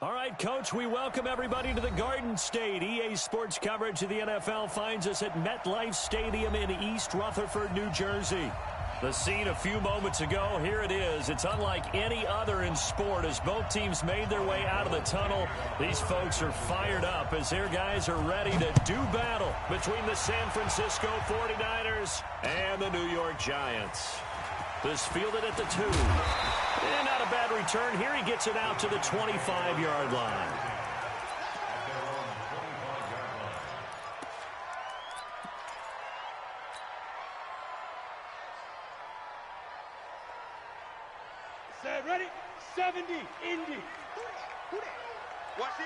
All right, Coach, we welcome everybody to the Garden State. EA Sports coverage of the NFL finds us at MetLife Stadium in East Rutherford, New Jersey. The scene a few moments ago, here it is. It's unlike any other in sport as both teams made their way out of the tunnel. These folks are fired up as their guys are ready to do battle between the San Francisco 49ers and the New York Giants. This fielded at the 2. And not a bad return. Here he gets it out to the 25-yard line. Set, ready? 70, Indy. Watch the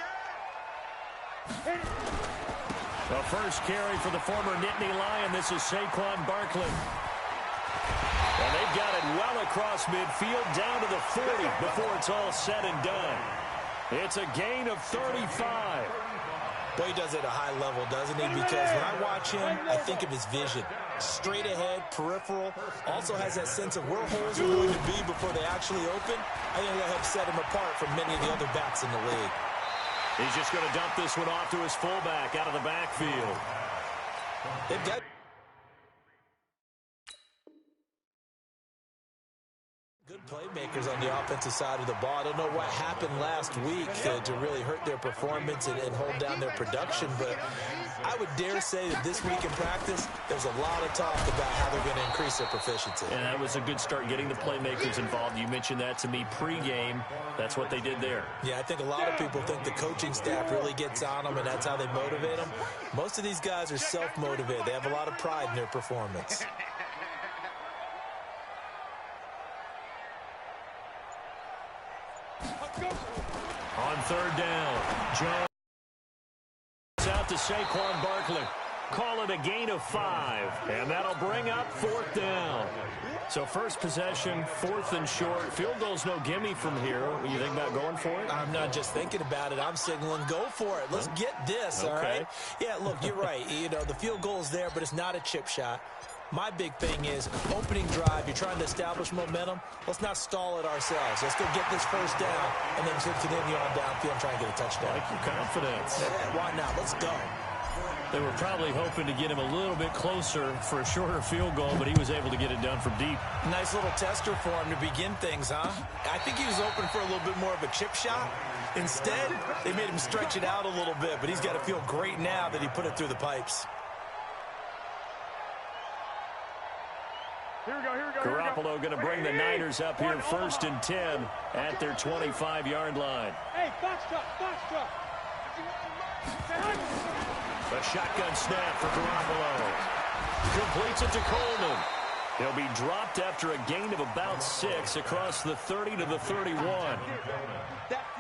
Hit it. The first carry for the former Nittany Lion. This is Saquon Barkley. And they've got it well across midfield down to the 40 before it's all said and done. It's a gain of 35. Well, he does it at a high level, doesn't he? Because when I watch him, I think of his vision. Straight ahead, peripheral. Also has that sense of where holes are going to be before they actually open. I think that helps set him apart from many of the other backs in the league. He's just going to dump this one off to his fullback out of the backfield. They've got good playmakers on the offensive side of the ball. I don't know what happened last week to really hurt their performance and hold down their production, but I would dare say that this week in practice, there's a lot of talk about how they're going to increase their proficiency. And that was a good start getting the playmakers involved. You mentioned that to me pregame. That's what they did there. Yeah, I think a lot of people think the coaching staff really gets on them, and that's how they motivate them. Most of these guys are self-motivated. They have a lot of pride in their performance. On third down, Jones out to Saquon Barkley. Call it a gain of 5, and that'll bring up fourth down. So first possession, 4th and short. Field goal's no gimme from here. What do you think about going for it? I'm not just thinking about it. I'm signaling go for it. Let's get this, all right? Yeah, look, you're right. You know, the field goal's there, but it's not a chip shot. My big thing is opening drive. You're trying to establish momentum. Let's not stall it ourselves. Let's go get this first down and then continue on downfield and try and get a touchdown. Like your confidence. Yeah, why not? Let's go. They were probably hoping to get him a little bit closer for a shorter field goal, but he was able to get it done from deep. Nice little tester for him to begin things, huh? I think he was open for a little bit more of a chip shot. Instead, they made him stretch it out a little bit, but he's got to feel great now that he put it through the pipes. Here we go, here we go, Garoppolo going to bring the Niners up here 1st and 10 at their 25-yard line. Hey, box truck. A shotgun snap for Garoppolo. Completes it to Coleman. He'll be dropped after a gain of about 6 across the 30 to the 31.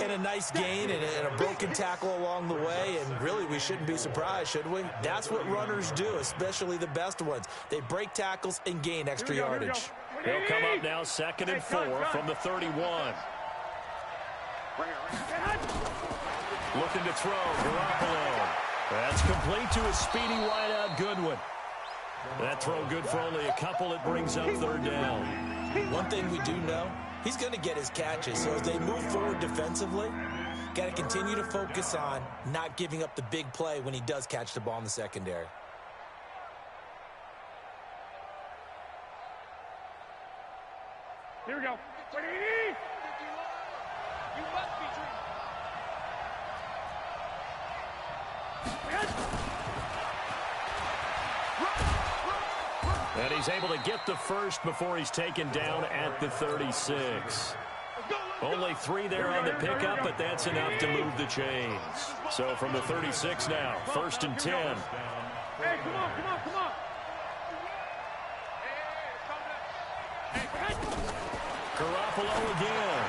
And a nice gain and a broken tackle along the way, and really we shouldn't be surprised, should we? That's what runners do, especially the best ones. They break tackles and gain extra yardage. He'll come up now 2nd and 4 from the 31. Looking to throw, Garoppolo. That's complete to a speedy wideout Goodwin. That throw good for only a couple. It brings up 3rd down. One thing we do know, he's going to get his catches. So as they move forward defensively, got to continue to focus on not giving up the big play when he does catch the ball in the secondary. Here we go. You must be dreaming. And he's able to get the first before he's taken down at the 36. Only 3 there on the pickup, but that's enough to move the chains. So from the 36 now, 1st and 10. Hey, come on. Garoppolo again.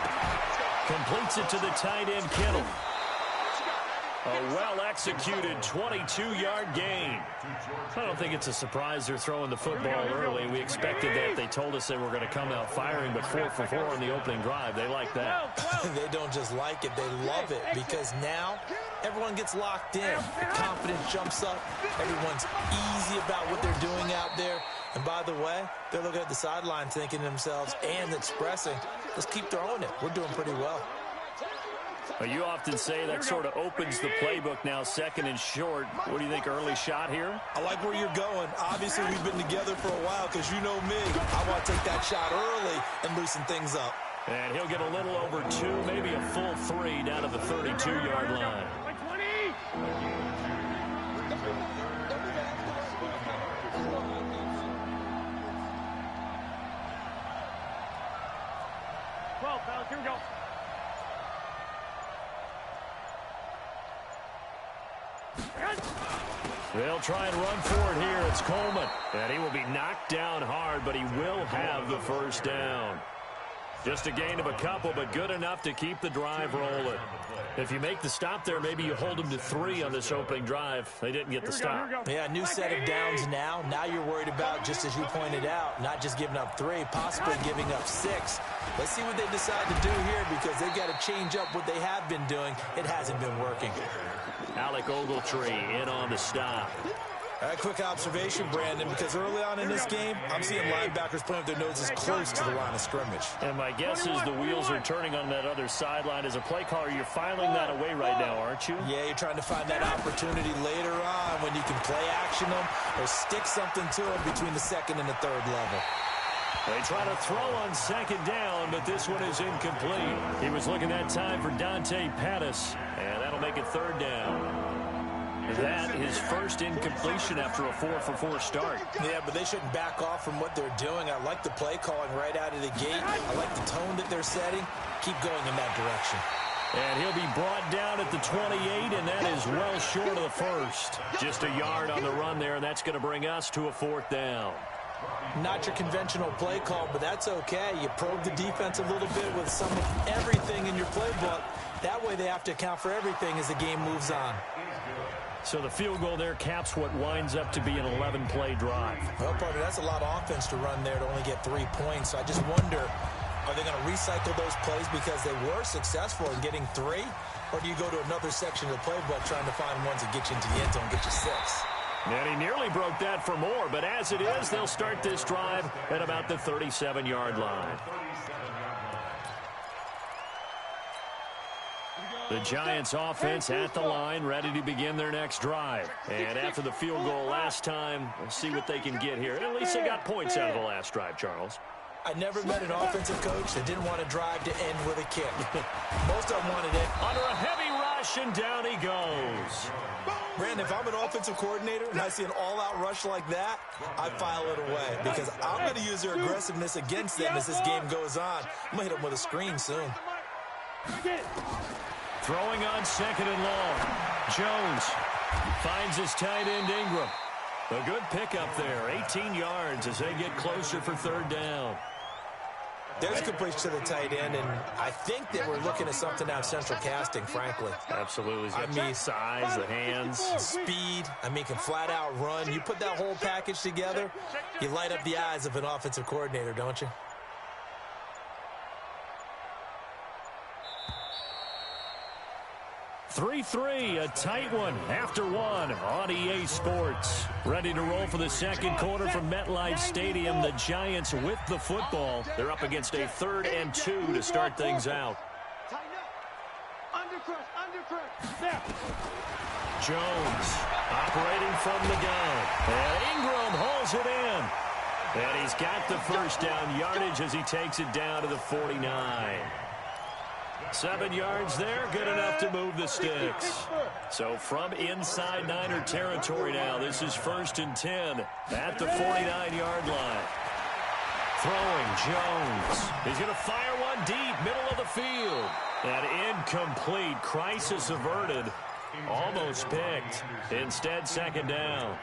Completes it to the tight end, Kittle. A well-executed 22-yard gain. I don't think it's a surprise they're throwing the football early. We expected that. They told us they were going to come out firing, but 4 for 4 on the opening drive. They like that. They don't just like it, they love it, because now everyone gets locked in. The confidence jumps up. Everyone's easy about what they're doing out there. And by the way, they're looking at the sideline thinking to themselves and expressing, let's keep throwing it. We're doing pretty well. Well, you often say that sort of opens the playbook now, second and short. What do you think, early shot here? I like where you're going. Obviously, we've been together for a while because you know me. I want to take that shot early and loosen things up. And he'll get a little over 2, maybe a full 3 down to the 32-yard line. 20. 12, fellas, here we go. They'll try and run for it here. It's Coleman. And he will be knocked down hard, but he will have the first down. Just a gain of a couple, but good enough to keep the drive rolling. If you make the stop there, maybe you hold them to 3 on this opening drive. They didn't get the stop. Yeah, new set of downs now. Now you're worried about, just as you pointed out, not just giving up 3, possibly giving up 6. Let's see what they decide to do here because they've got to change up what they have been doing. It hasn't been working. Alec Ogletree in on the stop. All right, quick observation, Brandon, because early on in this game, I'm seeing linebackers playing with their noses close to the line of scrimmage. And my guess is the wheels are turning on that other sideline. As a play caller, you're filing that away right now, aren't you? Yeah, you're trying to find that opportunity later on when you can play action them or stick something to them between the second and the third level. They try to throw on second down, but this one is incomplete. He was looking that time for Dante Pettis, and that'll make it third down. That his first incompletion after a 4-for-4 start. Yeah, but they shouldn't back off from what they're doing. I like the play calling right out of the gate. I like the tone that they're setting. Keep going in that direction. And he'll be brought down at the 28, and that is well short of the first. Just a yard on the run there, and that's going to bring us to a 4th down. Not your conventional play call, but that's okay. You probe the defense a little bit with some of everything in your playbook. That way they have to account for everything as the game moves on. So the field goal there caps what winds up to be an 11-play drive. Well, partner, that's a lot of offense to run there to only get 3 points. So I just wonder, are they going to recycle those plays because they were successful in getting 3? Or do you go to another section of the playbook trying to find ones that get you into the end zone and get you 6? And he nearly broke that for more, but as it is, they'll start this drive at about the 37-yard line. The Giants offense at the line, ready to begin their next drive. And after the field goal last time, we'll see what they can get here. And at least they got points out of the last drive, Charles. I never met an offensive coach that didn't want to drive to end with a kick. Most of them wanted it. Under a heavy rush, and down he goes. Brandon, if I'm an offensive coordinator and I see an all-out rush like that, I file it away because I'm going to use their aggressiveness against them as this game goes on. I'm going to hit them with a screen soon. Throwing on second and long. Jones finds his tight end Ingram. A good pickup there. 18 yards as they get closer for 3rd down. There's a good push to the tight end, and I think that we're looking at something out of central casting, frankly. Absolutely. I mean, size, the hands. Speed. I mean, can flat out run. You put that whole package together, you light up the eyes of an offensive coordinator, don't you? 3-3, a tight one after one on EA Sports. Ready to roll for the second quarter from MetLife Stadium. The Giants with the football. They're up against a 3rd and 2 to start things out. Jones operating from the gun. And Ingram hauls it in. And he's got the first down yardage as he takes it down to the 49. 7 yards there, good enough to move the sticks. So from inside Niner territory now, this is 1st and 10 at the 49-yard line. Throwing Jones. He's going to fire one deep, middle of the field. And incomplete. Crisis averted. Almost picked. Instead, 2nd down.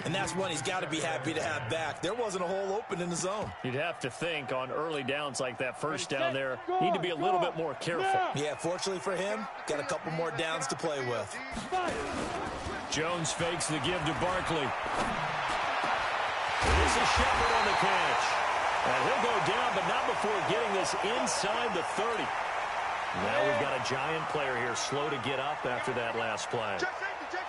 And that's one he's got to be happy to have back. There wasn't a hole open in the zone. You'd have to think on early downs like that first down there, need to be a little bit more careful. Yeah, fortunately for him, got a couple more downs to play with. Jones fakes the give to Barkley. This is Shepard on the catch. And he'll go down, but not before getting this inside the 30. Now we've got a Giant player here slow to get up after that last play.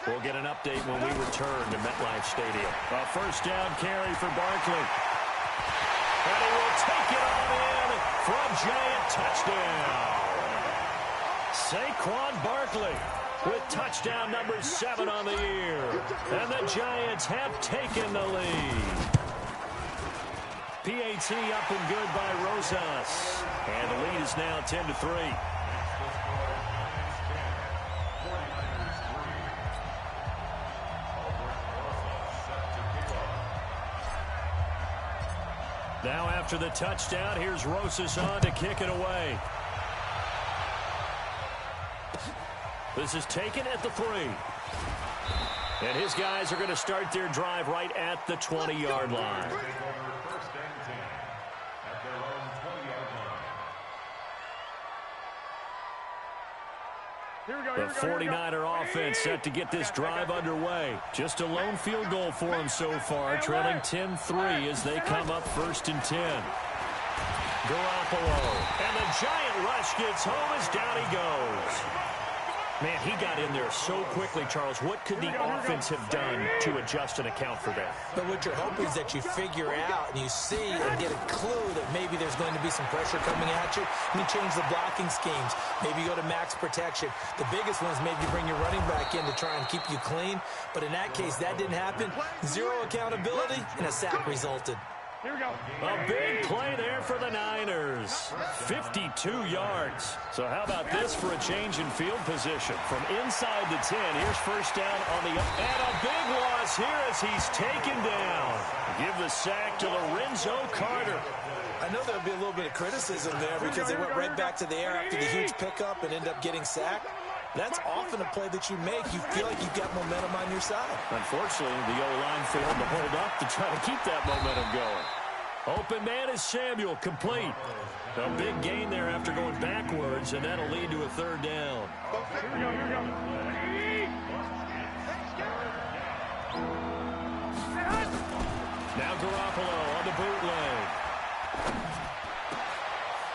We'll get an update when we return to MetLife Stadium. A first down carry for Barkley. And he will take it on in for a Giant touchdown. Saquon Barkley with touchdown number 7 on the year. And the Giants have taken the lead. PAT up and good by Rosas. And the lead is now 10-3. Now after the touchdown, here's Rosas on to kick it away. This is taken at the 3. And his guys are going to start their drive right at the 20-yard line. The 49er offense set to get this drive underway. Just a lone field goal for them so far, trailing 10-3 as they come up 1st and 10. Garoppolo, and the giant rush gets home as down he goes. Man, he got in there so quickly, Charles. What could the offense have done to adjust and account for that? But what you're hoping is that you figure out and you see and get a clue that maybe there's going to be some pressure coming at you. And you change the blocking schemes. Maybe you go to max protection. The biggest one is maybe bring your running back in to try and keep you clean. But in that case, that didn't happen. Zero accountability, and a sack resulted. Here we go. A big play there for the Niners. 52 yards. So how about this for a change in field position? From inside the 10, here's first down on the up. And a big loss here as he's taken down. Give the sack to Lorenzo Carter. I know there'll be a little bit of criticism there because they went right back to the air after the huge pickup and end up getting sacked. That's often a play that you make. You feel like you've got momentum on your side. Unfortunately, the O-line failed to hold up to try to keep that momentum going. Open man is Samuel, complete. A big gain there after going backwards, and that'll lead to a 3rd down. Here we go, here we go. Now Garoppolo on the bootleg.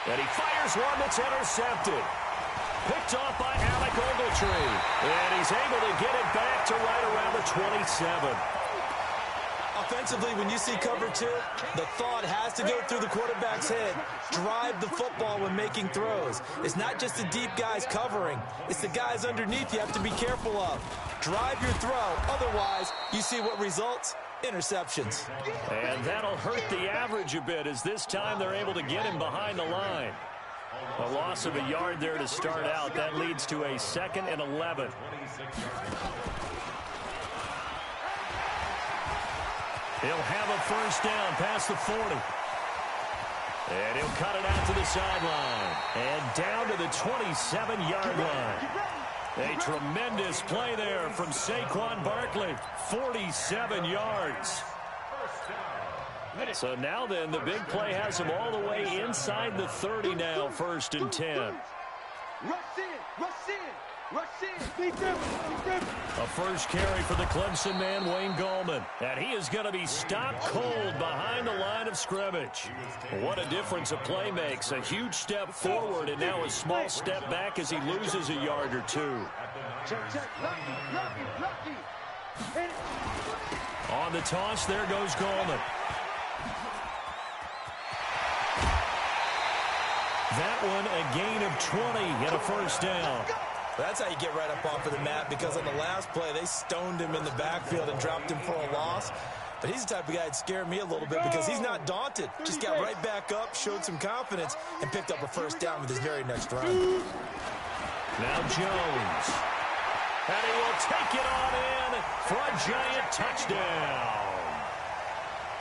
And he fires one that's intercepted. Picked off by Alec Ogletree. And he's able to get it back to right around the 27. Offensively, when you see cover 2, the thought has to go through the quarterback's head. Drive the football when making throws. It's not just the deep guys covering. It's the guys underneath you have to be careful of. Drive your throw. Otherwise, you see what results? Interceptions. And that'll hurt the average a bit as this time they're able to get him behind the line. A loss of a yard there to start out. That leads to a 2nd and 11. He'll have a first down past the 40. And he'll cut it out to the sideline. And down to the 27-yard line. A tremendous play there from Saquon Barkley. 47 yards. So now then, the big play has him all the way inside the 30 now, 1st and 10. Rush in, rush in, rush in. Be driven, be driven. A first carry for the Clemson man, Wayne Gallman. And he is going to be stopped cold behind the line of scrimmage. What a difference a play makes. A huge step forward and now a small step back as he loses a yard or 2. Check, check, lucky. On the toss, there goes Gallman. That one a gain of 20 and a first down. That's how you get right up off of the mat, because on the last play, they stoned him in the backfield and dropped him for a loss. But he's the type of guy that scared me a little bit because he's not daunted. Just got right back up, showed some confidence, and picked up a first down with his very next run. Now Jones. And he will take it on in for a giant touchdown.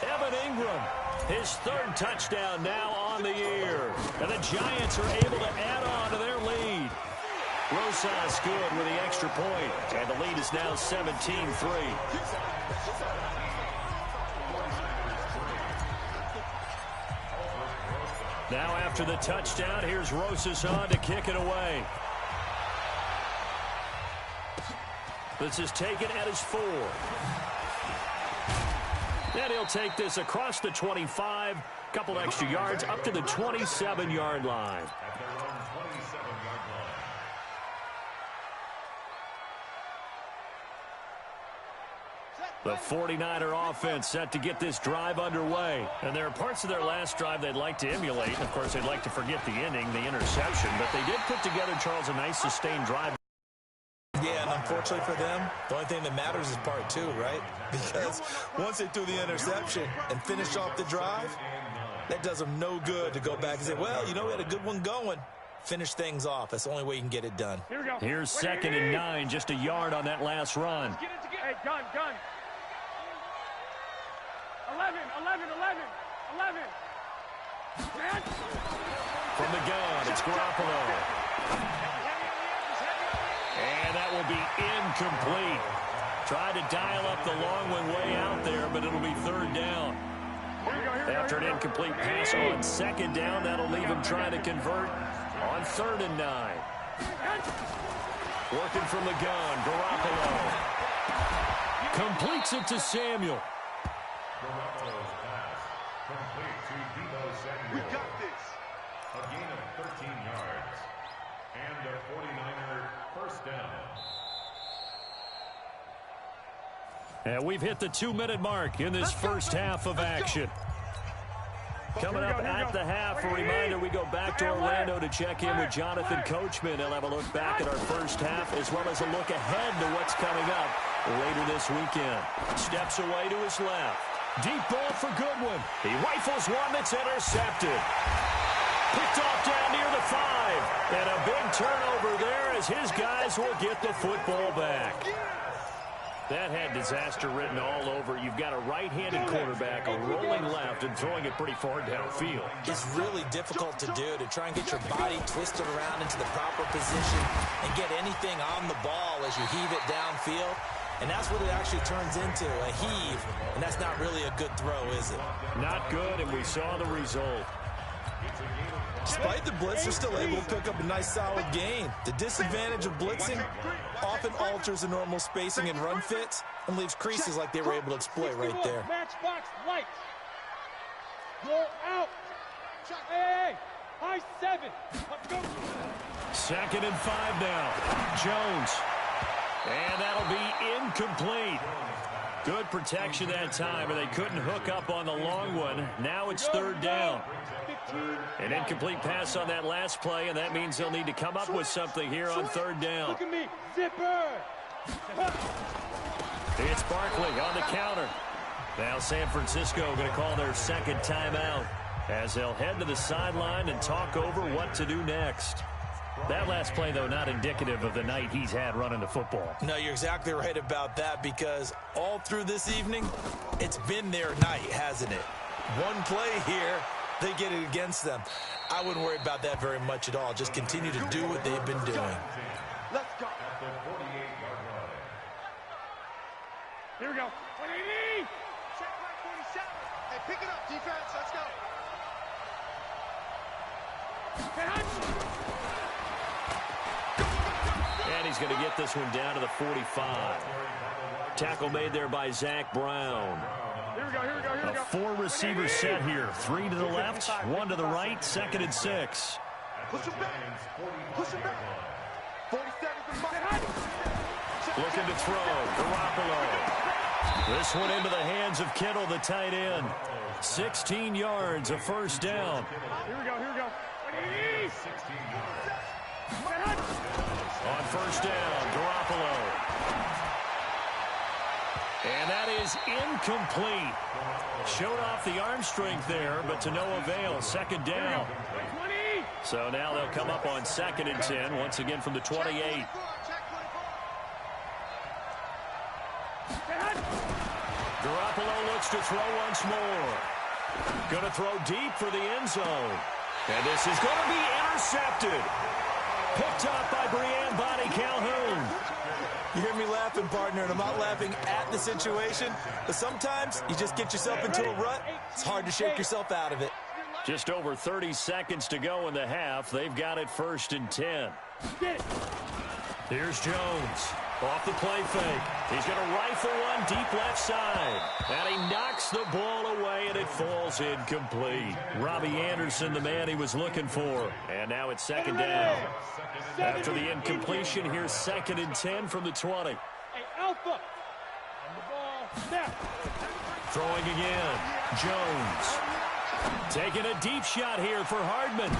Evan Ingram, his 3rd touchdown now on the year. And the Giants are able to add on to their lead. Rosas good with the extra point. And the lead is now 17-3. Now after the touchdown, here's Rosas on to kick it away. This is taken at his 4. And he'll take this across the 25, couple extra yards, up to the 27-yard line. The 49er offense set to get this drive underway. And there are parts of their last drive they'd like to emulate. And, of course, they'd like to forget the inning, the interception. But they did put together, Charles, a nice sustained drive. Yeah, and unfortunately for them, the only thing that matters is part two, right? Because once they threw the interception and finished off the drive, that does them no good to go back and say, well, you know, we had a good one going. Finish things off. That's the only way you can get it done. Here we go. Here's 2nd and 9, just a yard on that last run. Hey, gun. 11. From the gun, it's Garoppolo. And that will be incomplete. Tried to dial up the long one way out there, but it'll be 3rd down. After an incomplete pass on 2nd down, that'll leave him trying to convert on 3rd and 9. Working from the gun, Garoppolo. Completes it to Samuel. We got this. A gain of 13 yards. And a 49er first down. And we've hit the 2-minute mark in this first half of action. Coming up at the half, a reminder, we go back to Orlando to check in with Jonathan Coachman. He'll have a look back at our first half as well as a look ahead to what's coming up later this weekend. Steps away to his left. Deep ball for Goodwin. He rifles one that's intercepted. Picked off down near the 5. And a big turnover there as his guys will get the football back. That had disaster written all over. You've got a right-handed quarterback, a rolling left, and throwing it pretty far downfield. It's really difficult to do, to try and get your body twisted around into the proper position and get anything on the ball as you heave it downfield. And that's what it actually turns into, a heave. And that's not really a good throw, is it? Not good, and we saw the result. Despite the blitz, they're still able to pick up a nice, solid gain. The disadvantage of blitzing often alters the normal spacing and run fits and leaves creases like they were able to exploit right there. Matchbox lights. Roll out. Hey, high 7. Let's go. 2nd and 5 now. Jones. And that'll be incomplete. Good protection that time, and they couldn't hook up on the long one. Now it's 3rd down. An incomplete pass on that last play, and that means they'll need to come up with something here on 3rd down. Look at me, zipper. It's Barkley on the counter. Now San Francisco going to call their 2nd timeout as they'll head to the sideline and talk over what to do next. That last play, though, not indicative of the night he's had running the football. No, you're exactly right about that, because all through this evening, it's been their night, hasn't it? One play here, they get it against them. I wouldn't worry about that very much at all. Just continue to do what they've been doing. Let's go. Here we go. 180. Check right 47. Hey, pick it up, defense. Let's go. And he's going to get this one down to the 45. Tackle made there by Zach Brown. Here we go. A 4-receiver set here. 3 to the left, 1 to the right, 2nd and 6. Push him back. 40 seconds. Looking to throw. Garoppolo. This one into the hands of Kittle, the tight end. 16 yards, a first down. Here we go. 180. On first down, Garoppolo. And that is incomplete. Showed off the arm strength there, but to no avail. 2nd down. So now they'll come up on 2nd and 10, once again from the 28. Garoppolo looks to throw once more. Going to throw deep for the end zone. And this is going to be intercepted. Picked up by Brianne Bonnie Calhoun. You hear me laughing, partner, and I'm not laughing at the situation, but sometimes you just get yourself into a rut. It's hard to shake yourself out of it. Just over 30 seconds to go in the half. They've got it 1st and 10. Here's Jones. Off the play fake. He's going to rifle one deep left side. And he knocks the ball away, and it falls incomplete. Robbie Anderson, the man he was looking for. And now it's 2nd down. After the incompletion, here's 2nd and 10 from the 20. Hey, Alpha. On the ball. Throwing again. Jones. Taking a deep shot here for Hardman.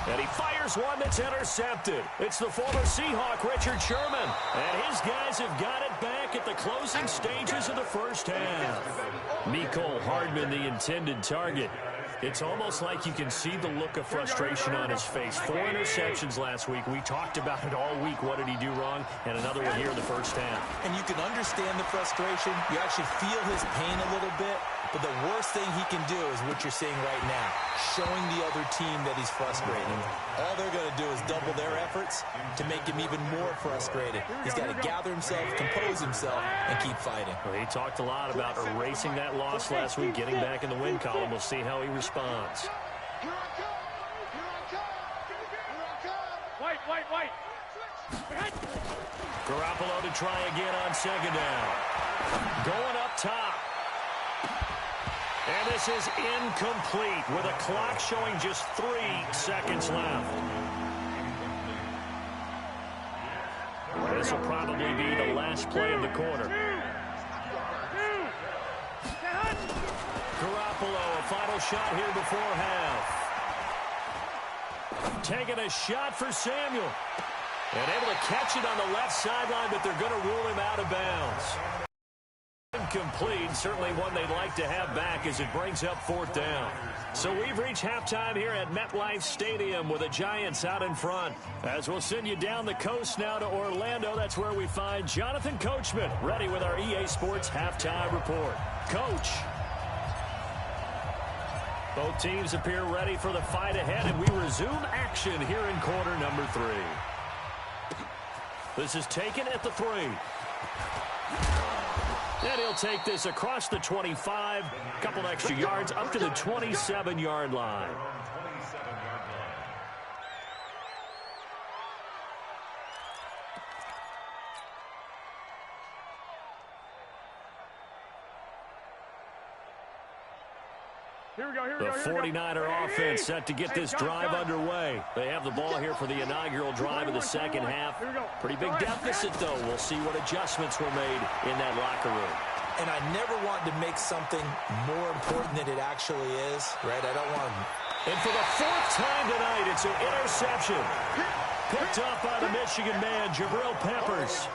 And he fires one that's intercepted. It's the former Seahawk, Richard Sherman. And his guys have got it back at the closing stages of the first half. Mecole Hardman, the intended target. It's almost like you can see the look of frustration on his face. 4 interceptions last week. We talked about it all week. What did he do wrong? And another one here in the first half. And you can understand the frustration. You actually feel his pain a little bit. But the worst thing he can do is what you're seeing right now, showing the other team that he's frustrated. All they're going to do is double their efforts to make him even more frustrated. He's got to gather himself, compose himself, and keep fighting. Well, he talked a lot about erasing that loss last week, getting back in the win column. We'll see how he responds. White. Garoppolo to try again on second down. Going up top. And this is incomplete with a clock showing just 3 seconds left. This will probably be the last play of the quarter. Garoppolo, a final shot here before half. Taking a shot for Samuel. And able to catch it on the left sideline, but they're going to rule him out of bounds. Incomplete, certainly one they'd like to have back as it brings up 4th down. So we've reached halftime here at MetLife Stadium with the Giants out in front. As we'll send you down the coast now to Orlando, that's where we find Jonathan Coachman ready with our EA Sports halftime report. Coach. Both teams appear ready for the fight ahead, and we resume action here in quarter number 3. This is taken at the 3. And he'll take this across the 25, a couple extra yards, up to the 27-yard line. The 49er offense set to get this drive underway. They have the ball here for the inaugural drive of the second half. Pretty big deficit, though. We'll see what adjustments were made in that locker room. And I never want to make something more important than it actually is, right? I don't want to. And for the 4th time tonight, it's an interception. Picked up by the Michigan man, Jabril Peppers.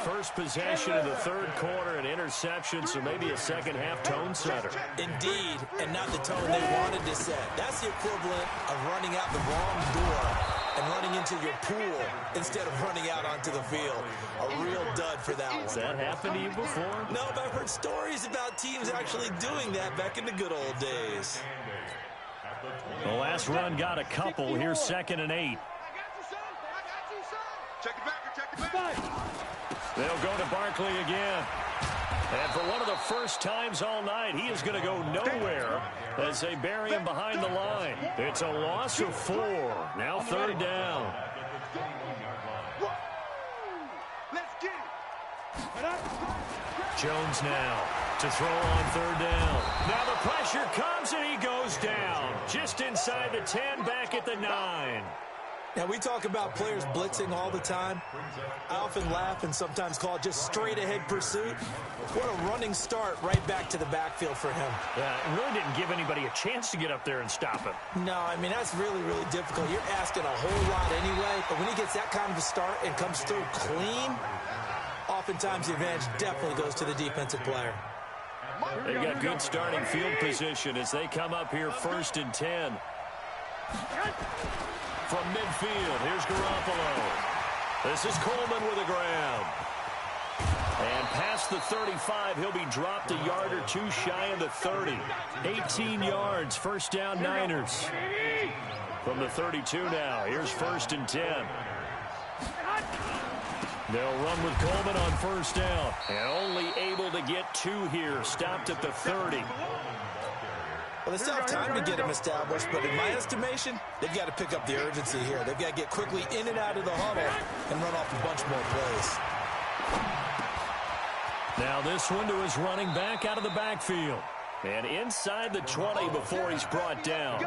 First possession of the 3rd quarter, an interception, so maybe a second-half tone setter. Indeed, and not the tone they wanted to set. That's the equivalent of running out the wrong door and running into your pool instead of running out onto the field. A real dud for that one. Has that happened to you before? No, but I've heard stories about teams actually doing that back in the good old days. The last run got a couple. Here's 2nd and 8. Check it back. They'll go to Barkley again. And for one of the first times all night, he is going to go nowhere as they bury him behind the line. It's a loss of 4. Now 3rd down. Let's get it. Jones now to throw on 3rd down. Now the pressure comes and he goes down. Just inside the 10, back at the 9. Now, we talk about players blitzing all the time. I often laugh and sometimes call it just straight-ahead pursuit. What a running start right back to the backfield for him. Yeah, it really didn't give anybody a chance to get up there and stop him. No, I mean, that's really, really difficult. You're asking a whole lot anyway, but when he gets that kind of a start and comes through clean, oftentimes the advantage definitely goes to the defensive player. They got good starting field position as they come up here 1st and 10. From midfield, here's Garoppolo. This is Coleman with a grab. And past the 35, he'll be dropped a yard or 2 shy of the 30. 18 yards, 1st down Niners. From the 32 now, here's 1st and 10. They'll run with Coleman on 1st down. And only able to get 2 here, stopped at the 30. Well, they still have time to get him established, but in my estimation, they've got to pick up the urgency here. They've got to get quickly in and out of the huddle and run off a bunch more plays. Now this one to his running back out of the backfield. And inside the 20 before he's brought down.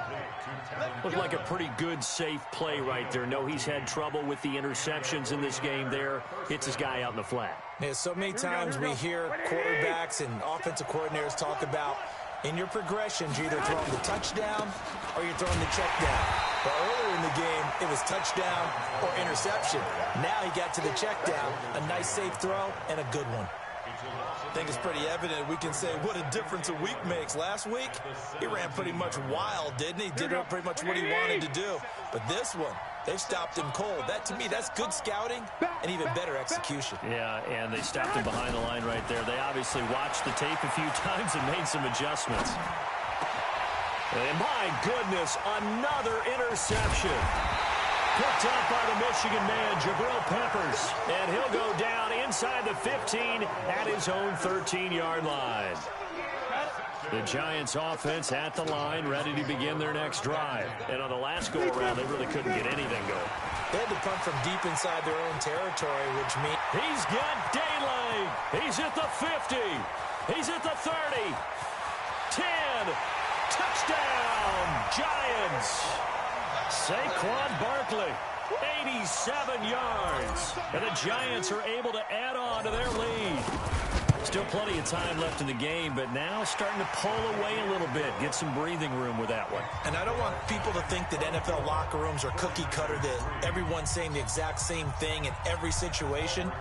Looked like a pretty good, safe play right there. No, he's had trouble with the interceptions in this game there. Hits his guy out in the flat. Yeah, so many times we hear quarterbacks and offensive coordinators talk about in your progressions, you're either throwing the touchdown or you're throwing the check down. But earlier in the game, it was touchdown or interception. Now he got to the check down, a nice safe throw, and a good one. I think it's pretty evident we can say what a difference a week makes. Last week, he ran pretty much wild, didn't he? Did pretty much what he wanted to do. But this one, they've stopped him cold. That, to me, that's good scouting and even better execution. Yeah, and they stopped him behind the line right there. They obviously watched the tape a few times and made some adjustments. And my goodness, another interception. Picked up by the Michigan man, Jabril Peppers. And he'll go down inside the 15 at his own 13-yard line. The Giants offense at the line, ready to begin their next drive. And on the last go-around, they really couldn't get anything going. They had to punt from deep inside their own territory, which means... He's got daylight. He's at the 50. He's at the 30. 10. Touchdown, Giants. Saquon Barkley, 87 yards. And the Giants are able to add on to their lead. Still plenty of time left in the game, but now starting to pull away a little bit. Get some breathing room with that one. And I don't want people to think that NFL locker rooms are cookie cutter, that everyone's saying the exact same thing in every situation.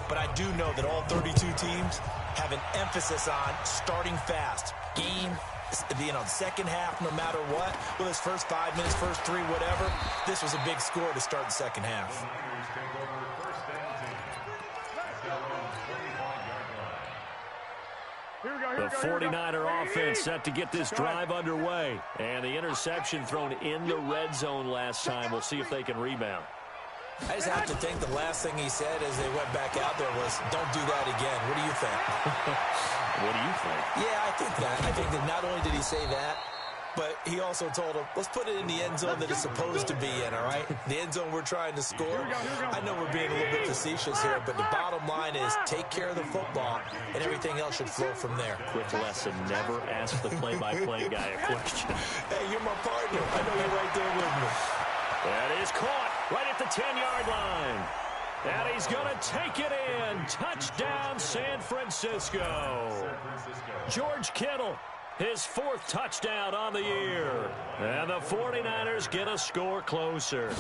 But I do know that all 32 teams have an emphasis on starting fast. Game, the second half, no matter what, whether it's first 5 minutes, first 3, whatever, this was a big score to start the second half. The 49er offense set to get this drive underway. And the interception thrown in the red zone last time. We'll see if they can rebound. I just have to think the last thing he said as they went back out there was, don't do that again. What do you think? What do you think? Yeah, I think that. I think that not only did he say that, but he also told him, let's put it in the end zone that it's supposed to be in, all right? The end zone we're trying to score. I know we're being a little bit facetious here, but the bottom line is take care of the football, and everything else should flow from there. Quick lesson, never ask the play-by-play guy a question. Hey, you're my partner. I know you're right there with me. That is caught right at the 10-yard line. And he's going to take it in. Touchdown, San Francisco. George Kittle, his 4th touchdown on the year. And the 49ers get a score closer.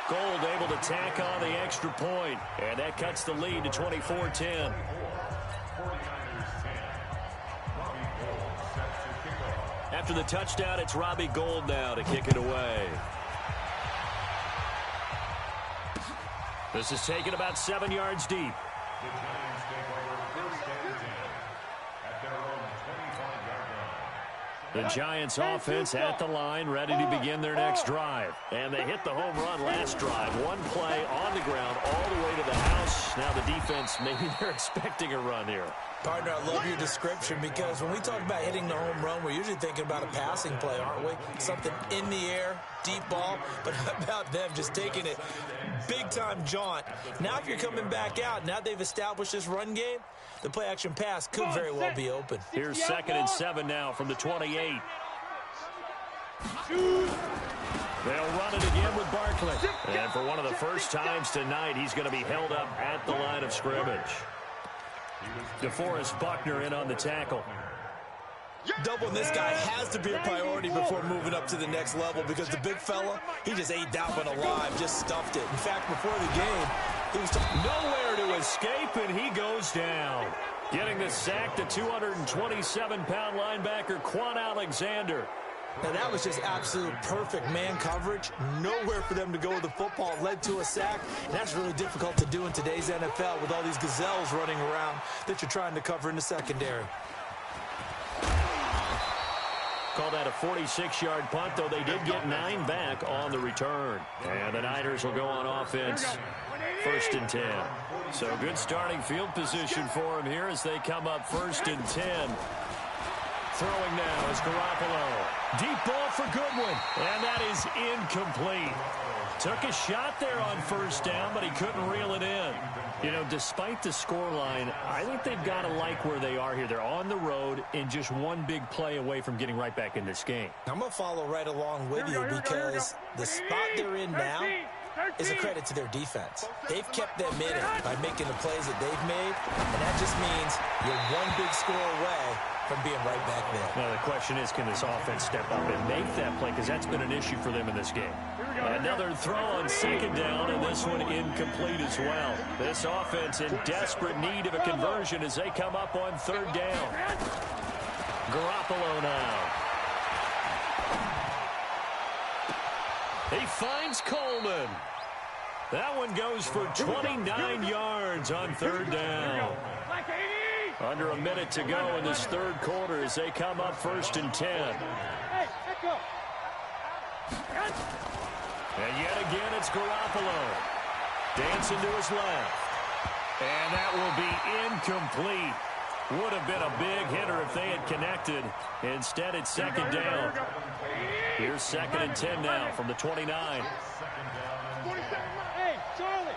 Gold able to tack on the extra point. And that cuts the lead to 24-10. After the touchdown, it's Robbie Gould now to kick it away. This is taken about 7 yards deep. The Giants take over first and 10 at their own 25-yard line. The Giants offense at the line, ready to begin their next drive. And they hit the home run last drive. One play on the ground all the way to the house. Now the defense, maybe they're expecting a run here. Partner, I love your description because when we talk about hitting the home run, we're usually thinking about a passing play, aren't we? Something in the air, deep ball. But how about them just taking it big-time jaunt? Now if you're coming back out, now they've established this run game, the play-action pass could very well be open. Here's 2nd and 7 now from the 28. They'll run it again with Barkley. And for one of the first times tonight, he's going to be held up at the line of scrimmage. DeForest Buckner in on the tackle. Doubling this guy has to be a priority before moving up to the next level because the big fella, he just ate that one alive, just stuffed it. In fact, before the game, he was nowhere to escape, and he goes down. Getting the sack, the 227-pound linebacker, Quan Alexander. Now, that was just absolute perfect man coverage. Nowhere for them to go with the football. Led to a sack. And that's really difficult to do in today's NFL with all these gazelles running around that you're trying to cover in the secondary. Call that a 46-yard punt, though they did get 9 back on the return. And the Niners will go on offense, 1st and 10. So good starting field position for them here as they come up 1st and 10. Throwing now is Garoppolo. Deep ball for Goodwin. And that is incomplete. Took a shot there on first down, but he couldn't reel it in. You know, despite the scoreline, I think they've got to like where they are here. They're on the road and just one big play away from getting right back in this game. I'm going to follow right along with you because the spot they're in now is a credit to their defense. They've kept them in it by making the plays that they've made, and that just means you're one big score away from being right back there. Now, the question is, can this offense step up and make that play? Because that's been an issue for them in this game. Another throw on second down, and this one incomplete as well. This offense in desperate need of a conversion as they come up on third down. Garoppolo now. He finds Coleman. That one goes for 29 yards on third down. Under a minute to go in this third quarter as they come up 1st and 10. And yet again, it's Garoppolo. Dancing to his left. And that will be incomplete. Would have been a big hitter if they had connected. Instead, it's second down. Here's 2nd and 10 now from the 29. Hey, Charlie.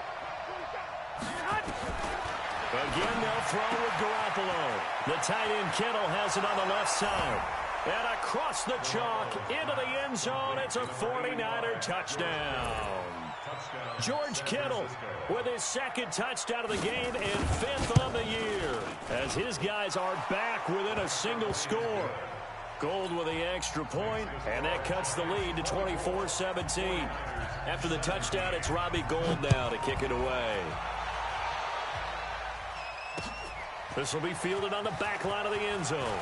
Again, they'll throw with Garoppolo. The tight end Kittle has it on the left side. And across the chalk into the end zone, it's a 49er touchdown. George Kittle with his 2nd touchdown of the game and 5th on the year, as his guys are back within a single score. Gold with the extra point, and that cuts the lead to 24-17. After the touchdown, it's Robbie Gould now to kick it away. This will be fielded on the back line of the end zone.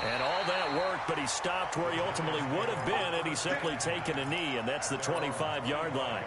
And all that worked, but he stopped where he ultimately would have been had he simply taken a knee, and that's the 25-yard line.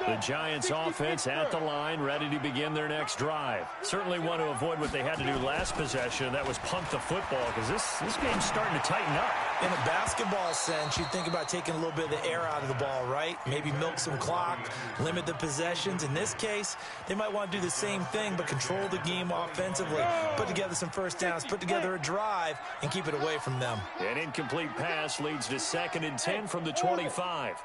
The Giants offense at the line, ready to begin their next drive. Certainly want to avoid what they had to do last possession. That was pump the football, because this game's starting to tighten up. In a basketball sense, you think about taking a little bit of the air out of the ball, right? Maybe milk some clock, limit the possessions. In this case, they might want to do the same thing, but control the game offensively. Put together some first downs, put together a drive, and keep it away from them. An incomplete pass leads to 2nd and 10 from the 25.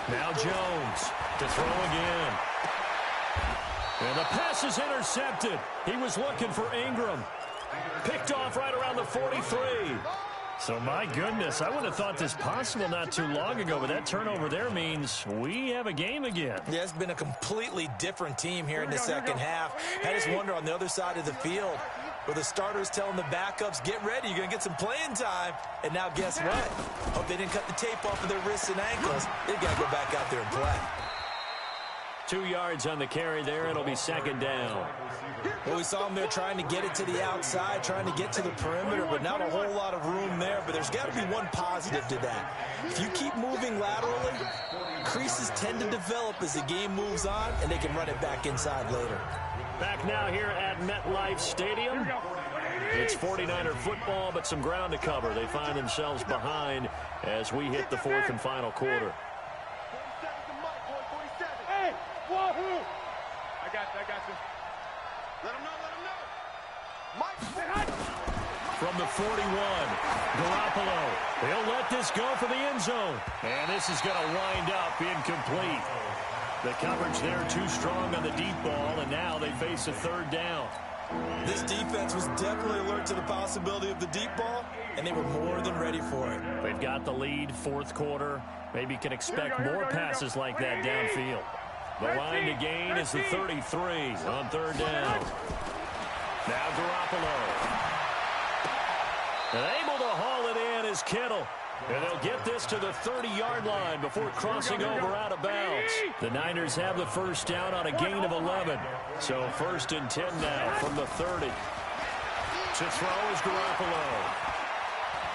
Now Jones to throw again. And the pass is intercepted. He was looking for Ingram. Picked off right around the 43. So, my goodness, I wouldn't have thought this possible not too long ago, but that turnover there means we have a game again. Yeah, it's been a completely different team here in the second half. I just wonder on the other side of the field, where the starters telling the backups, get ready, you're going to get some playing time. And now guess what? Hope they didn't cut the tape off of their wrists and ankles. They've got to go back out there and play. 2 yards on the carry there. It'll be 2nd down. Well, we saw them there trying to get it to the outside, trying to get to the perimeter, but not a whole lot of room there. But there's got to be one positive to that. If you keep moving laterally, creases tend to develop as the game moves on, and they can run it back inside later. Back now here at MetLife Stadium. It's 49er football, but some ground to cover. They find themselves behind as we hit the 4th and final quarter. Hey, wahoo! I got you. Let him know. Mike. From the 41, Garoppolo. He'll let this go for the end zone. And this is going to wind up incomplete. The coverage there too strong on the deep ball, and now they face a 3rd down. This defense was definitely alert to the possibility of the deep ball, and they were more than ready for it. They've got the lead, 4th quarter. Maybe can expect more passes like that downfield. The line to gain is the 33 on 3rd down. Now Garoppolo. And able to haul it in is Kittle. And they'll get this to the 30-yard line before crossing over out of bounds. The Niners have the first down on a gain of 11. So 1st and 10 now from the 30. To throw is Garoppolo.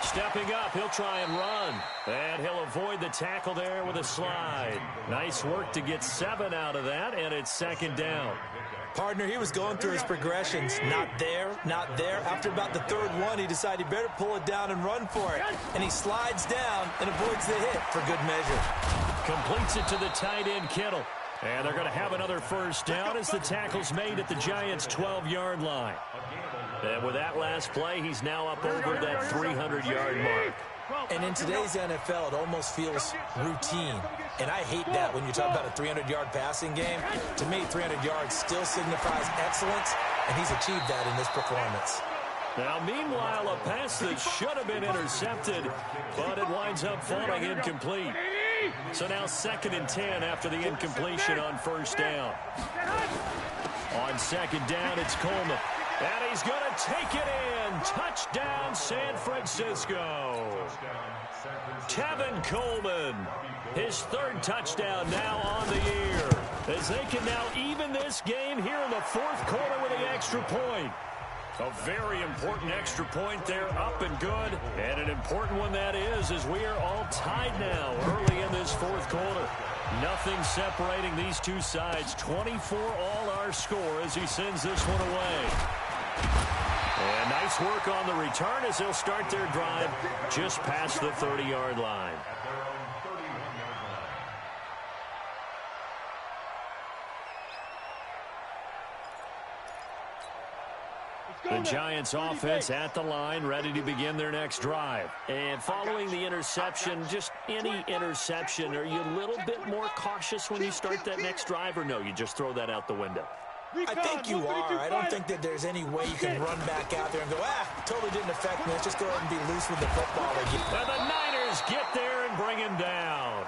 Stepping up, he'll try and run. And he'll avoid the tackle there with a slide. Nice work to get 7 out of that, and it's 2nd down. Partner, he was going through his progressions. Not there, not there. After about the 3rd one, he decided he better pull it down and run for it. And he slides down and avoids the hit for good measure. Completes it to the tight end, Kittle. And they're going to have another first down as the tackle's made at the Giants' 12-yard line. And with that last play, he's now up over that 300-yard mark. And in today's NFL, it almost feels routine. And I hate that when you talk about a 300-yard passing game. To me, 300 yards still signifies excellence, and he's achieved that in this performance. Now, meanwhile, a pass that should have been intercepted, but it winds up falling incomplete. So now 2nd and 10 after the incompletion on first down. On second down, it's Coleman. And he's going to take it in. Touchdown, San Francisco. Tevin Coleman, his 3rd touchdown now on the year, as they can now even this game here in the 4th quarter with the extra point. A very important extra point there, up and good. And an important one that is, as we are all tied now early in this 4th quarter. Nothing separating these two sides. 24 all our score as he sends this one away. And nice work on the return as they'll start their drive just past the 30-yard line. The Giants offense at the line, ready to begin their next drive. And following the interception, just any interception, are you a little bit more cautious when you start that next drive, or no, you just throw that out the window? I think you are. I don't think that there's any way you can run back out there and go, totally didn't affect me. Let's just go ahead and be loose with the football again. And the Niners get there and bring him down.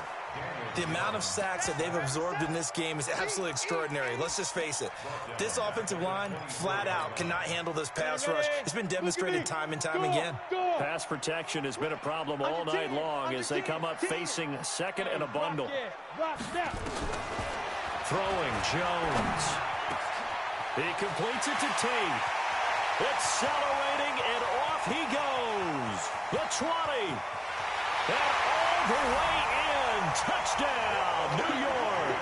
The amount of sacks that they've absorbed in this game is absolutely extraordinary. Let's just face it. This offensive line, flat out, cannot handle this pass rush. It's been demonstrated time and time again. Pass protection has been a problem all night long as they come up facing 2nd and a bundle. Throwing Jones. He completes it to Tate. Accelerating, and off he goes. The 20. And all the way in. Touchdown, New York.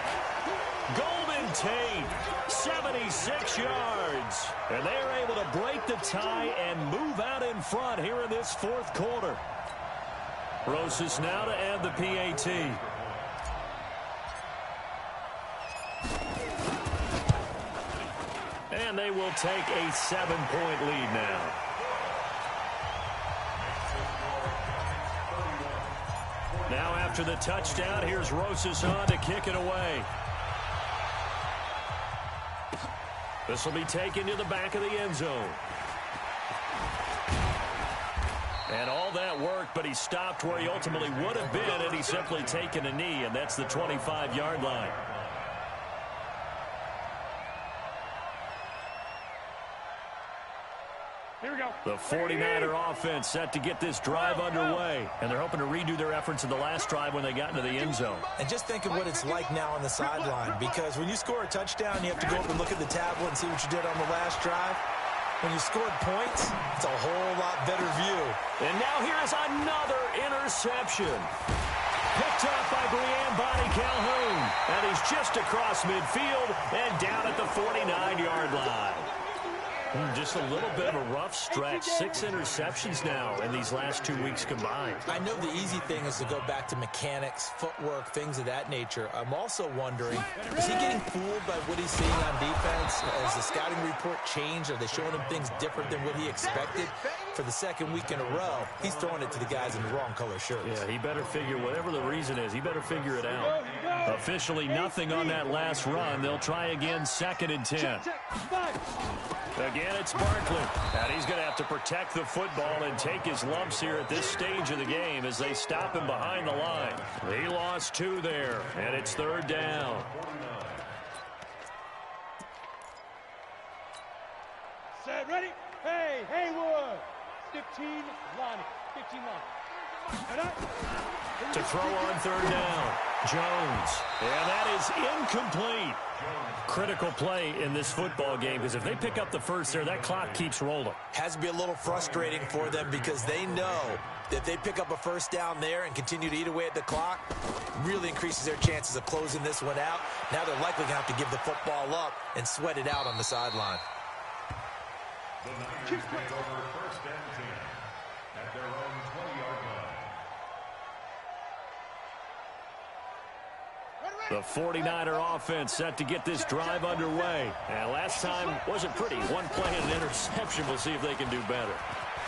Golden Tate, 76 yards. And they are able to break the tie and move out in front here in this 4th quarter. Rosas now to add the PAT. And they will take a 7-point lead now. Now after the touchdown, here's Rosas on to kick it away. This will be taken to the back of the end zone. And all that work, but he stopped where he ultimately would have been had he simply taken a knee, and that's the 25-yard line. The 49er offense set to get this drive underway. And they're hoping to redo their efforts in the last drive when they got into the end zone. And just think of what it's like now on the sideline, because when you score a touchdown, you have to go up and look at the tablet and see what you did on the last drive. When you scored points, it's a whole lot better view. And now here's another interception. Picked up by Brian Bonnie Calhoun. And he's just across midfield and down at the 49-yard line. Just a little bit of a rough stretch. 6 interceptions now in these last 2 weeks combined. I know the easy thing is to go back to mechanics, footwork, things of that nature. I'm also wondering, is he getting fooled by what he's seeing on defense? Has the scouting report changed? Are they showing him things different than what he expected? For the 2nd week in a row, he's throwing it to the guys in the wrong color shirts. Yeah, he better figure, whatever the reason is, he better figure it out. Officially nothing on that last run. They'll try again, 2nd and 10. Again, it's Barkley. And he's going to have to protect the football and take his lumps here at this stage of the game as they stop him behind the line. He lost 2 there, and it's 3rd down. Set, ready? Hey, Haywood. 15 Lonnie. 15 Lonnie. To throw on 3rd down, Jones. And that is incomplete. Critical play in this football game, because if they pick up the first there, that clock keeps rolling. Has to be a little frustrating for them because they know that if they pick up a first down there and continue to eat away at the clock, really increases their chances of closing this one out. Now they're likely going to have to give the football up and sweat it out on the sideline. The Niners take over 1st and 10 at their own 20-yard line. The 49er offense set to get this drive underway. And last time wasn't pretty. One play and an interception. We'll see if they can do better.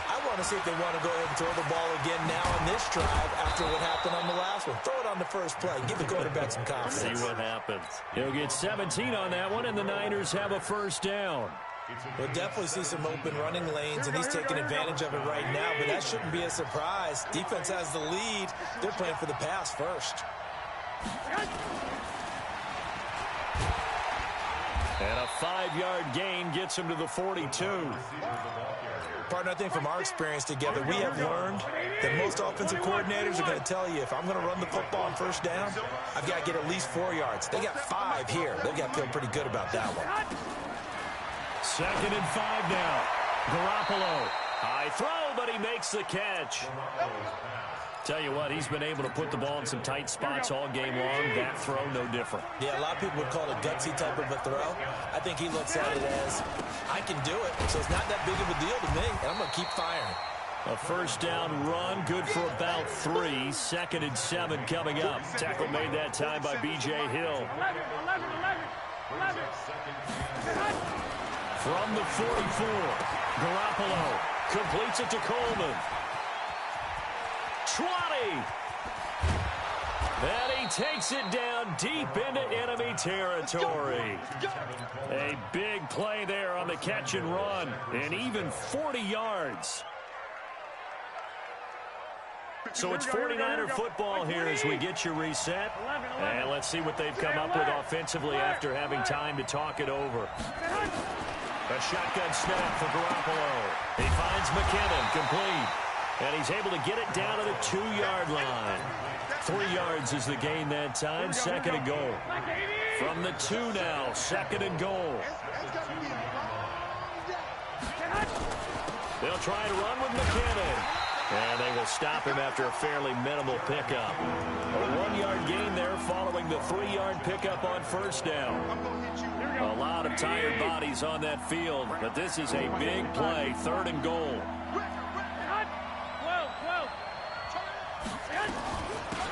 I want to see if they want to go ahead and throw the ball again now on this drive after what happened on the last one. Throw it on the first play. Give the quarterback some confidence. See what happens. He'll get 17 on that one, and the Niners have a first down. We'll definitely see some open running lanes, and he's taking advantage of it right now, but that shouldn't be a surprise. Defense has the lead. They're playing for the pass first. And a 5-yard gain gets him to the 42. Partner, I think from our experience together, we have learned that most offensive coordinators are going to tell you, if I'm going to run the football on first down, I've got to get at least 4 yards. They got 5 here. They've got to feel pretty good about that one. 2nd and 5 now. Garoppolo. High throw, but he makes the catch. Tell you what, he's been able to put the ball in some tight spots all game long. That throw, no different. Yeah, a lot of people would call it a gutsy type of a throw. I think he looks at it as, I can do it, so it's not that big of a deal to me, and I'm going to keep firing. A first down run, good for about 3. 2nd and 7 coming up. Tackle made that time by B.J. Hill. From the 44, Garoppolo completes it to Coleman. 20. And he takes it down deep into enemy territory. A big play there on the catch and run, and even 40 yards. So it's 49er football here as we get you reset. And let's see what they've come up with offensively after having time to talk it over. A shotgun snap for Garoppolo. He finds McKinnon, complete. And he's able to get it down to the 2-yard line. 3 yards is the gain that time. 2nd and goal. From the 2 now. 2nd and goal. They'll try to run with McKinnon. And they will stop him after a fairly minimal pickup. A 1-yard gain there following the 3-yard pickup on first down. A lot of tired bodies on that field, but this is a big play. 3rd and goal.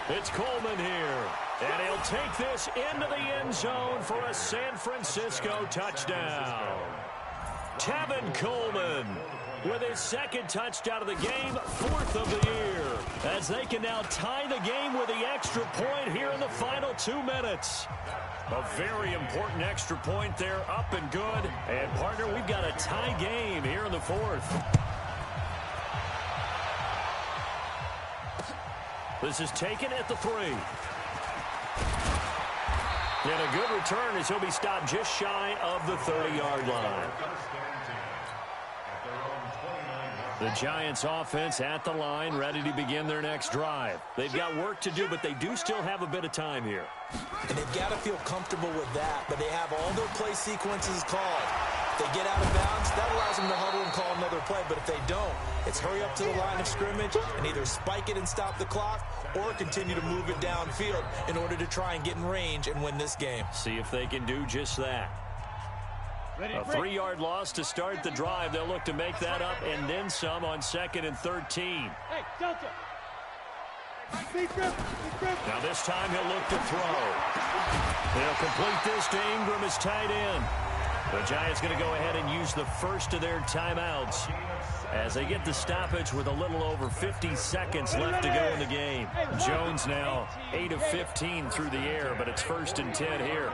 It's Coleman here, and he'll take this into the end zone for a San Francisco touchdown. Tevin Coleman with his 2nd touchdown of the game, 4th of the year, as they can now tie the game with the extra point here in the final 2 minutes. A very important extra point there, up and good. And, partner, we've got a tie game here in the 4th. This is taken at the 3. And a good return as he'll be stopped just shy of the 30-yard line. The Giants offense at the line, ready to begin their next drive. They've got work to do, but they do still have a bit of time here. And they've got to feel comfortable with that, but they have all their play sequences called. If they get out of bounds, that allows them to huddle and call another play, but if they don't, it's hurry up to the line of scrimmage and either spike it and stop the clock or continue to move it downfield in order to try and get in range and win this game. See if they can do just that. A 3-yard loss to start the drive. They'll look to make that up and then some on 2nd and 13. Hey, Delta. Now this time he'll look to throw. They'll complete this to Ingram as tight end. The Giants going to go ahead and use the first of their timeouts as they get the stoppage with a little over 50 seconds left to go in the game. Jones now 8 of 15 through the air, but it's 1st and 10 here.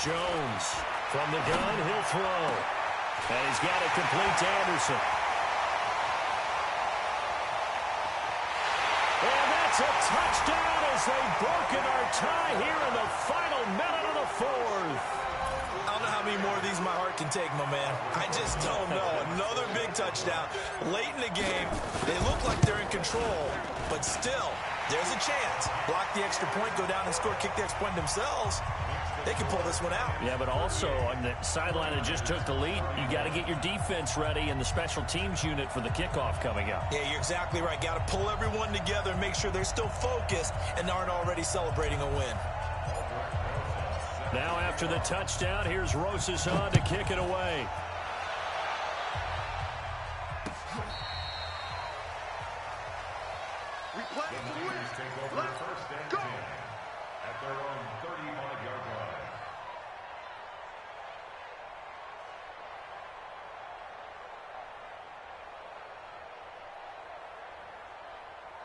Jones from the gun, he'll throw. And he's got it complete to Anderson. And that's a touchdown as they've broken our tie here in the final minute of the 4th. I don't know how many more of these my heart can take, my man. I just don't know. Another big touchdown. Late in the game, they look like they're in control, but still, there's a chance. Block the extra point, go down and score, kick the extra point themselves. They can pull this one out. Yeah, but also on the sideline that just took the lead, you got to get your defense ready and the special teams unit for the kickoff coming up. Yeah, you're exactly right. Got to pull everyone together and make sure they're still focused and aren't already celebrating a win. Now after the touchdown, here's Rosas on to kick it away. We play to win.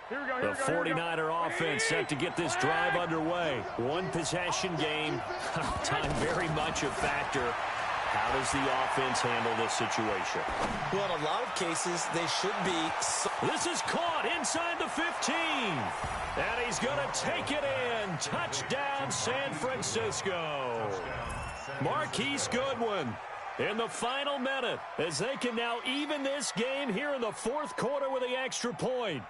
The 49er offense set to get this drive underway. One possession game. Time very much a factor. How does the offense handle this situation? Well, in a lot of cases, they should be. This is caught inside the 15. And he's going to take it in. Touchdown, San Francisco. Marquise Goodwin in the final minute as they can now even this game here in the fourth quarter with the extra point.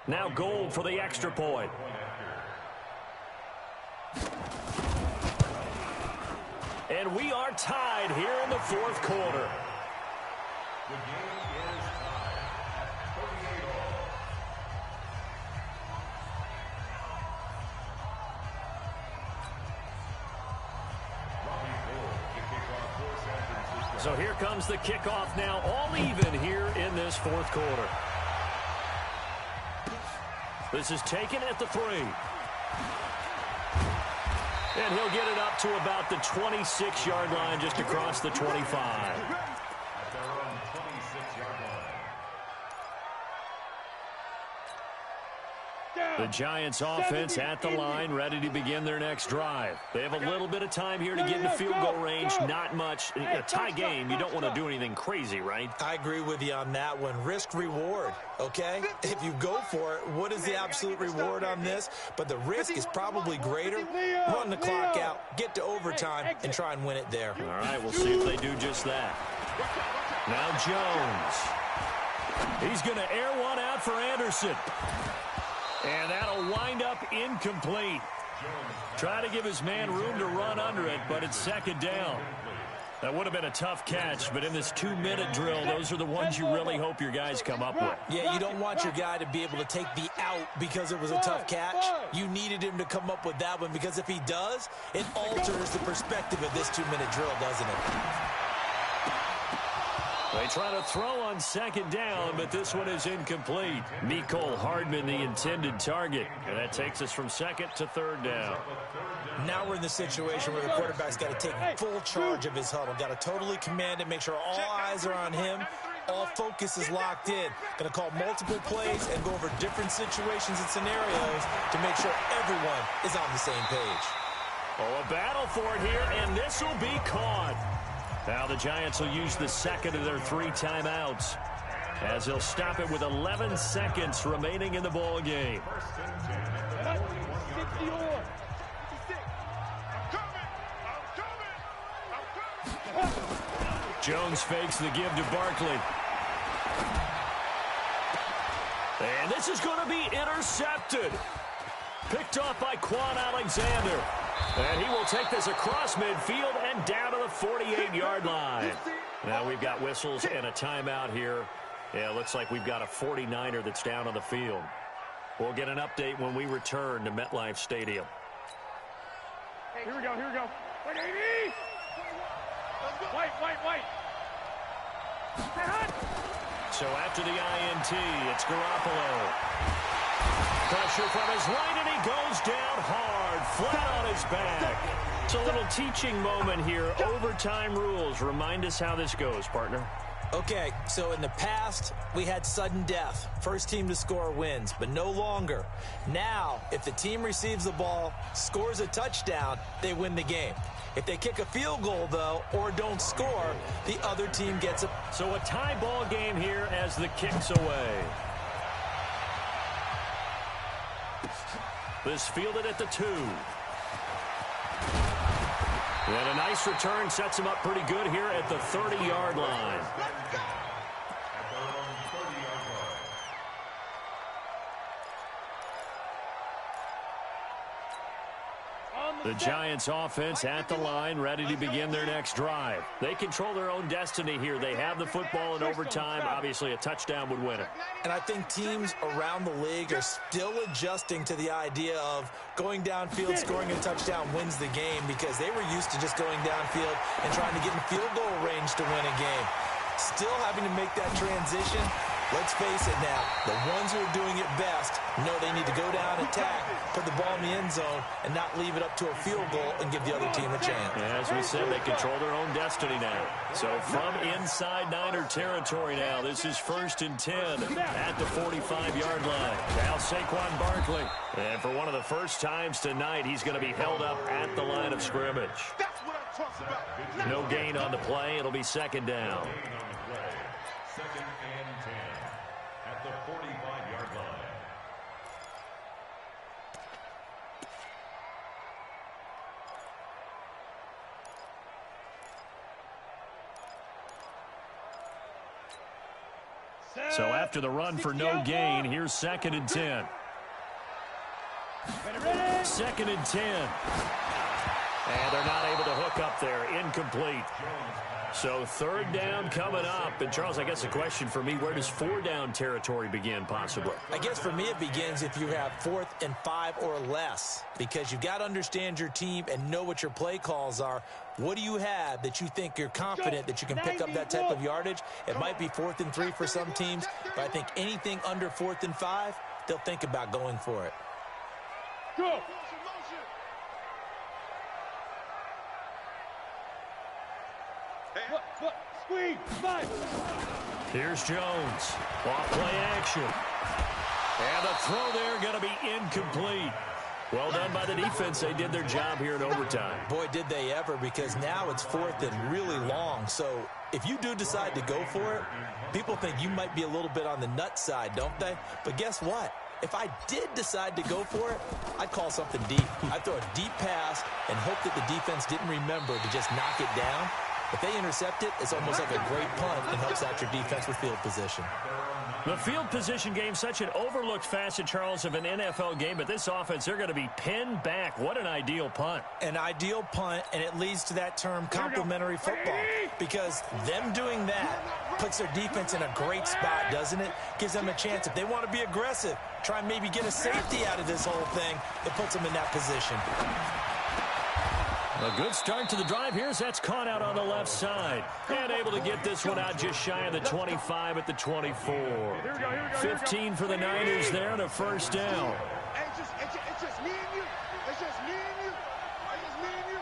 Now Gold for the extra point. And we are tied here in the fourth quarter. The game is tied at 38 all. So here comes the kickoff now, all even here in this fourth quarter. This is taken at the 3. And he'll get it up to about the 26-yard line, just across the 25. At their own 26-yard line. The Giants offense at the line, ready to begin their next drive. They have a little bit of time here to get into field goal range, not much. A tie game, you don't want to do anything crazy, right? I agree with you on that one. Risk-reward, okay? If you go for it, what is the absolute reward on this? But the risk is probably greater. Run the clock out, get to overtime, and try and win it there. All right, we'll see if they do just that. Now Jones. He's going to air one out for Anderson. And that'll wind up incomplete. Try to give his man room to run under it, but it's second down. That would have been a tough catch, but in this 2-minute drill, those are the ones you really hope your guys come up with. Yeah, you don't want your guy to be able to take the out because it was a tough catch. You needed him to come up with that one, because if he does, it alters the perspective of this 2-minute drill, doesn't it? They try to throw on second down, but this one is incomplete. Mecole Hardman, the intended target. And that takes us from second to third down. Now we're in the situation where the quarterback's got to take full charge of his huddle. Got to totally command it, make sure all eyes are on him. All focus is locked in. Going to call multiple plays and go over different situations and scenarios to make sure everyone is on the same page. Oh, a battle for it here, and this will be caught. Now the Giants will use the second of their 3 timeouts as they'll stop it with 11 seconds remaining in the ball game. Jones fakes the give to Barkley. And this is going to be intercepted. Picked off by Quan Alexander. And he will take this across midfield and down to the 48-yard line. Now we've got whistles and a timeout here. Yeah, it looks like we've got a 49er that's down on the field. We'll get an update when we return to MetLife Stadium. Here we go, here we go. Wait, 80! White. So after the INT, it's Garoppolo. Pressure from his right, and he goes down hard, flat on his back. It's a little teaching moment here. Overtime rules. Remind us how this goes, partner. Okay, so in the past, we had sudden death. First team to score wins, but no longer. Now, if the team receives the ball, scores a touchdown, they win the game. If they kick a field goal, though, or don't score, the other team gets a... So a tie ball game here as the kick's away. This fielded at the 2. And a nice return sets him up pretty good here at the 30-yard line. The Giants offense at the line, ready to begin their next drive. They control their own destiny here. They have the football in overtime. Obviously, a touchdown would win it. And I think teams around the league are still adjusting to the idea of going downfield, scoring a touchdown wins the game, because they were used to just going downfield and trying to get in field goal range to win a game. Still having to make that transition, Let's face it now, the ones who are doing it best know they need to go down, attack, put the ball in the end zone, and not leave it up to a field goal and give the other team a chance. As we said, they control their own destiny now. So from inside Niner territory now, this is 1st and 10 at the 45-yard line. Now Saquon Barkley. And for one of the first times tonight, he's going to be held up at the line of scrimmage. That's what I'm talking about. No gain on the play. It'll be 2nd down. 2nd and 10 at the 45-yard line. So after the run for no gain, here's 2nd and 10. 2nd and 10. And they're not able to hook up there. Incomplete. So 3rd down coming up. And, Charles, I guess the question for me, where does 4-down territory begin possibly? I guess for me it begins if you have 4th and 5 or less, because you've got to understand your team and know what your play calls are. What do you have that you think you're confident that you can pick up that type of yardage? It might be 4th and 3 for some teams, but I think anything under 4th and 5, they'll think about going for it. Go. Squeeze. Fight. Here's Jones. Off play action. And the throw there going to be incomplete. Well done by the defense. They did their job here in overtime. Boy, did they ever, because now it's 4th and really long. So if you do decide to go for it, people think you might be a little bit on the nut side, don't they? But guess what? If I did decide to go for it, I'd call something deep. I'd throw a deep pass and hope that the defense didn't remember to just knock it down. If they intercept it, it's almost like a great punt and helps out your defense with field position. The field position game, such an overlooked facet, Charles, of an NFL game. But this offense, they're going to be pinned back. What an ideal punt. An ideal punt, and it leads to that term complementary football. Because them doing that puts their defense in a great spot, doesn't it? Gives them a chance. If they want to be aggressive, try and maybe get a safety out of this whole thing, it puts them in that position. A good start to the drive here as that's caught out on the left side. And able to get this one out just shy of the 25 at the 24. 15 for the Niners there and a 1st down. It's just me and you. It's just me and you. It's just me and you.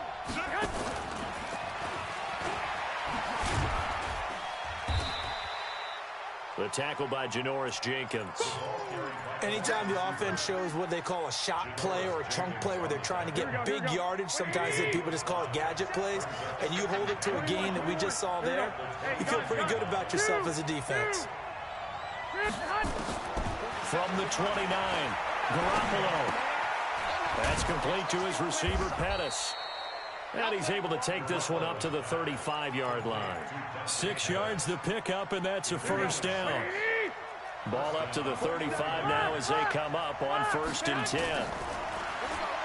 The tackle by Janoris Jenkins. Anytime the offense shows what they call a shot play or a chunk play where they're trying to get big yardage, sometimes people just call it gadget plays, and you hold it to a gain that we just saw there, you feel pretty good about yourself as a defense. From the 29, Garoppolo. That's complete to his receiver, Pettis. And he's able to take this one up to the 35-yard line. 6 yards the pickup, and that's a 1st down. Ball up to the 35 now as they come up on 1st and 10.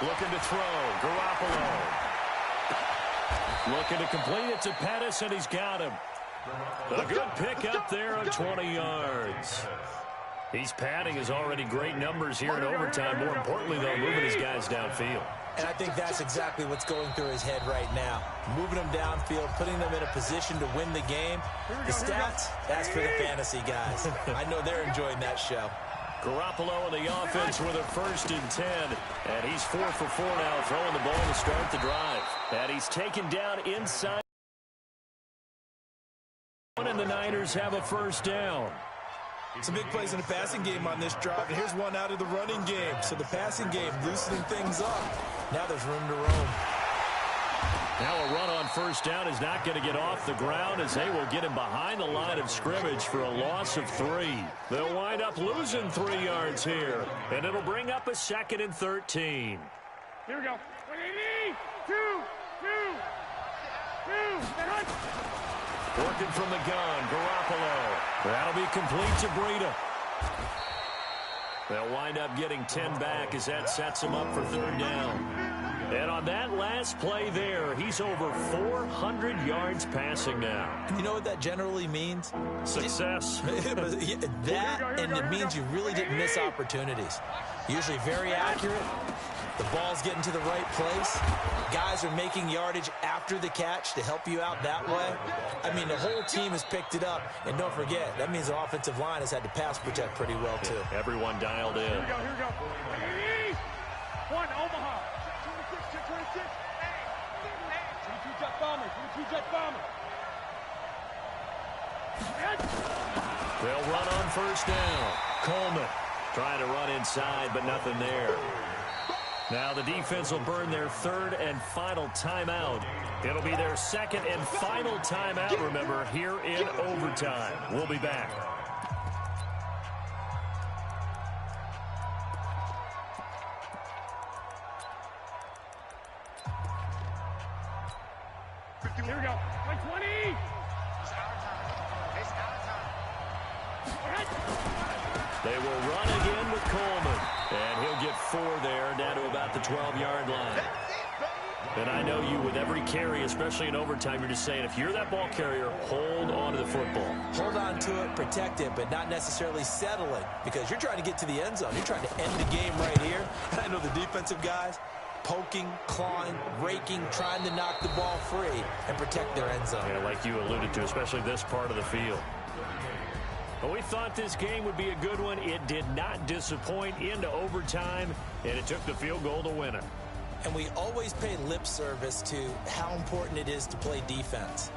Looking to throw. Garoppolo. Looking to complete it to Pettis, and he's got him. A good pickup there of 20 yards. He's padding his already great numbers here in overtime. More importantly, though, moving his guys downfield. And I think that's exactly what's going through his head right now. Moving them downfield, putting them in a position to win the game. The stats, that's for the fantasy guys. I know they're enjoying that show. Garoppolo in the offense with a 1st and 10. And he's 4 for 4 now, throwing the ball to start the drive. And he's taken down inside. And the Niners have a 1st down. Some big plays in the passing game on this drive, and here's one out of the running game. So the passing game loosening things up. Now there's room to roam. Now a run on 1st down is not going to get off the ground as they will get him behind the line of scrimmage for a loss of 3. They'll wind up losing 3 yards here, and it'll bring up a 2nd and 13. Here we go. 2. Working from the gun, Garoppolo. That'll be complete to Breida. They'll wind up getting 10 back as that sets them up for 3rd down. And on that last play there, he's over 400 yards passing now. You know what that generally means? Success. That, and it means you really didn't miss opportunities. Usually very accurate, The ball's getting to the right place. Guys are making yardage after the catch to help you out that way. I mean, the whole team has picked it up. And don't forget, that means the offensive line has had to pass protect pretty well, too. Everyone dialed in. Here we go. One, Omaha. 26, 26. 22 jet bomber, 22 jet bomber. They'll run on first down. Coleman trying to run inside, but nothing there. Now the defense will burn their third and final timeout. It'll be their second and final timeout, remember, here in overtime. We'll be back. Here we go. Like 20. They will run again with Coleman. And he'll get 4 there, down to about the 12-yard line. And I know you, with every carry, especially in overtime, you're just saying, if you're that ball carrier, hold on to the football. Hold on to it, protect it, but not necessarily settle it, because you're trying to get to the end zone. You're trying to end the game right here. And I know the defensive guys poking, clawing, raking, trying to knock the ball free and protect their end zone. Yeah, like you alluded to, especially this part of the field. Well, we thought this game would be a good one. It did not disappoint into overtime, and it took the field goal to win it. And we always pay lip service to how important it is to play defense.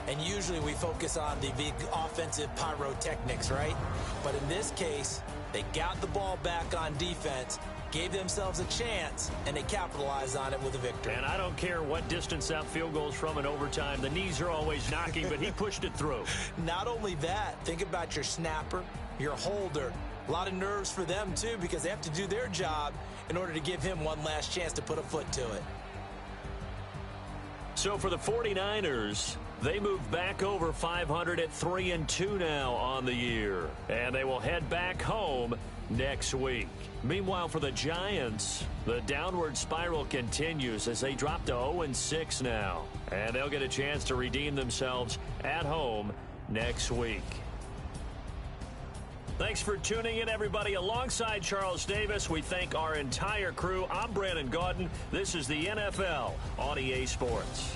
And usually we focus on the big offensive pyrotechnics, right? But in this case, they got the ball back on defense, gave themselves a chance, and they capitalized on it with a victory. And I don't care what distance that field goes from in overtime. The knees are always knocking, but he pushed it through. Not only that, think about your snapper, your holder. A lot of nerves for them, too, because they have to do their job in order to give him one last chance to put a foot to it. So for the 49ers, they move back over 500 at 3-2 now on the year. And they will head back home next week. Meanwhile, for the Giants, the downward spiral continues as they drop to 0-6 now. And they'll get a chance to redeem themselves at home next week. Thanks for tuning in, everybody. Alongside Charles Davis, we thank our entire crew. I'm Brandon Gaudin. This is the NFL on EA Sports.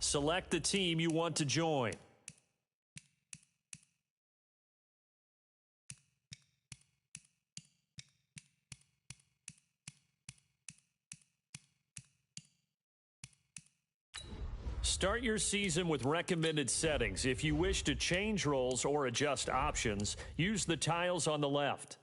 Select the team you want to join. Start your season with recommended settings. If you wish to change roles or adjust options, use the tiles on the left.